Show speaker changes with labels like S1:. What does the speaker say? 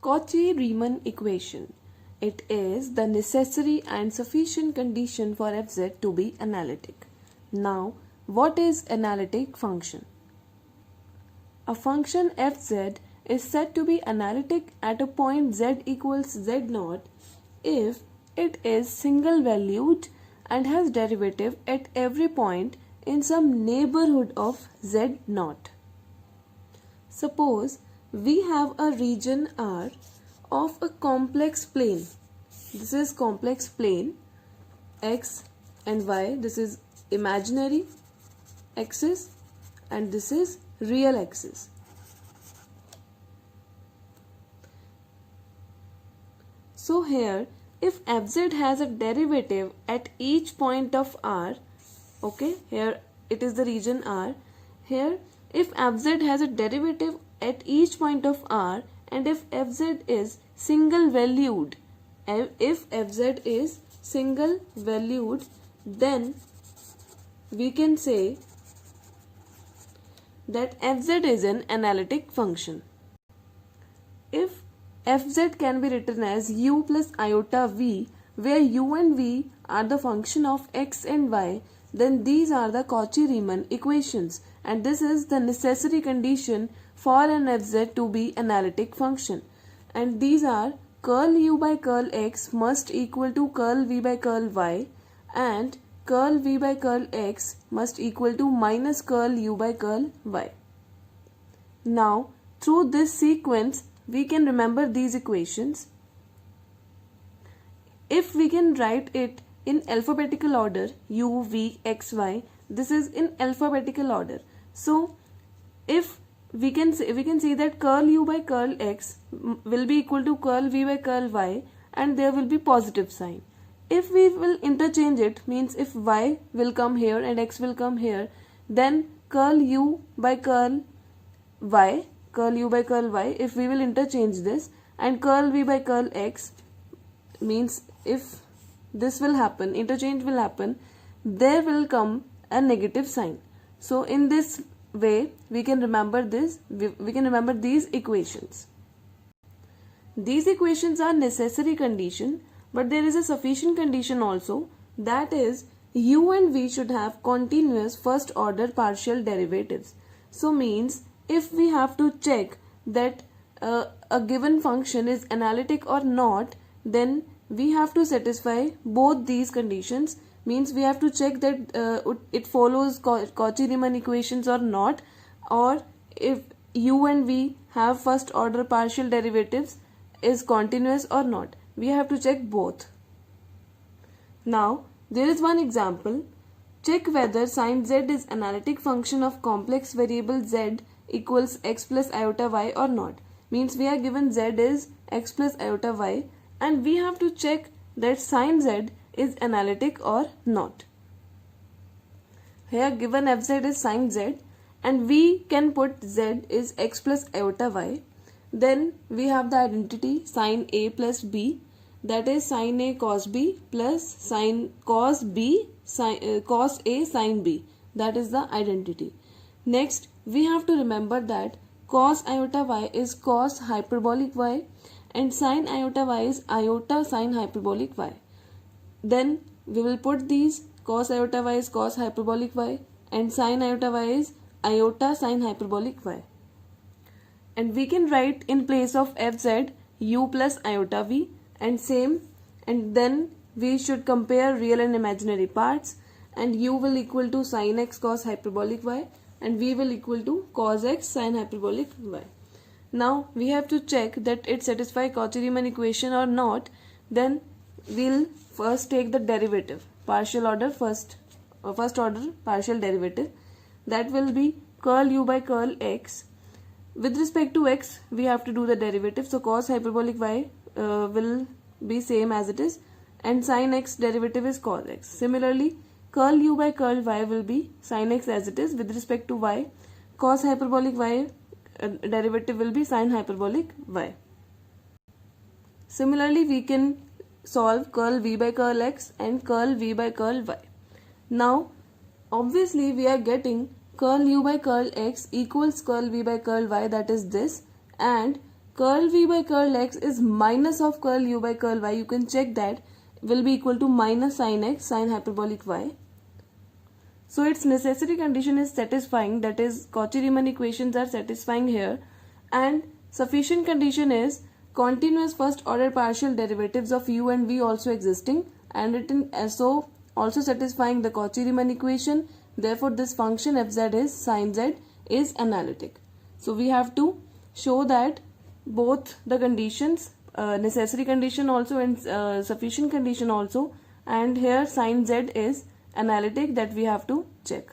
S1: Cauchy-Riemann equation. It is the necessary and sufficient condition for fz to be analytic. Now, what is analytic function? A function fz is said to be analytic at a point z equals z0 if it is single valued and has derivative at every point in some neighborhood of z0. Suppose we have a region R of a complex plane. This is complex plane x and y. This is imaginary axis and this is real axis. So here if fz has a derivative at each point of R, okay, here it is the region R. Here if fz has a derivative at each point of R and if fz is single valued, then we can say that fz is an analytic function. If fz can be written as u plus iota v, where u and v are the function of x and y, then these are the Cauchy-Riemann equations, and this is the necessary condition for an fz to be analytic function. And these are curl u by curl x must equal to curl v by curl y, and curl v by curl x must equal to minus curl u by curl y. Now, through this sequence, we can remember these equations. If we can write it in alphabetical order, u, v, x, y, this is in alphabetical order. So, if we can see that curl u by curl x will be equal to curl v by curl y, and there will be positive sign. If we will interchange it, means if y will come here and x will come here, then curl u by curl y, if we will interchange this, and curl v by curl x, means if this will happen, interchange will happen, there will come a negative sign. So in this way we can remember this, we can remember these equations. These equations are necessary condition, but there is a sufficient condition also, that is u and v should have continuous first order partial derivatives. So means if we have to check that a given function is analytic or not, then we have to satisfy both these conditions. Means we have to check that it follows Cauchy-Riemann equations or not, or if u and v have first order partial derivatives is continuous or not. We have to check both. Now there is one example. Check whether sin z is analytic function of complex variable z equals x plus iota y or not. Means we are given z is x plus iota y, and we have to check that sin z is analytic or not. Here given fz is sin z, and we can put z is x plus iota y. Then we have the identity sin a plus b, that is sin a cos b plus sin cos b cos a sin b. That is the identity. Next we have to remember that cos iota y is cos hyperbolic y and sin iota y is iota sin hyperbolic y. Then we will put these cos iota y is cos hyperbolic y and sin iota y is iota sin hyperbolic y. And we can write in place of fz u plus iota v, and same, and then we should compare real and imaginary parts, and u will equal to sin x cos hyperbolic y and v will equal to cos x sin hyperbolic y. Now we have to check that it satisfies Cauchy-Riemann equation or not. Then we'll first take the derivative, partial order first order partial derivative, that will be curl u by curl x. With respect to x we have to do the derivative, so cos hyperbolic y will be same as it is, and sin x derivative is cos x. Similarly curl u by curl y will be sin x as it is. With respect to y, cos hyperbolic y derivative will be sin hyperbolic y. Similarly we can solve curl v by curl x and curl v by curl y. Now obviously we are getting curl u by curl x equals curl v by curl y, that is this, and curl v by curl x is minus of curl u by curl y, you can check that, will be equal to minus sin x sin hyperbolic y. So its necessary condition is satisfying, that is Cauchy-Riemann equations are satisfying here, and sufficient condition is continuous first order partial derivatives of u and v also existing, and it in so also satisfying the Cauchy-Riemann equation. Therefore this function fz is sin z is analytic. So we have to show that both the conditions, necessary condition also and sufficient condition also, and here sin z is analytic, that we have to check.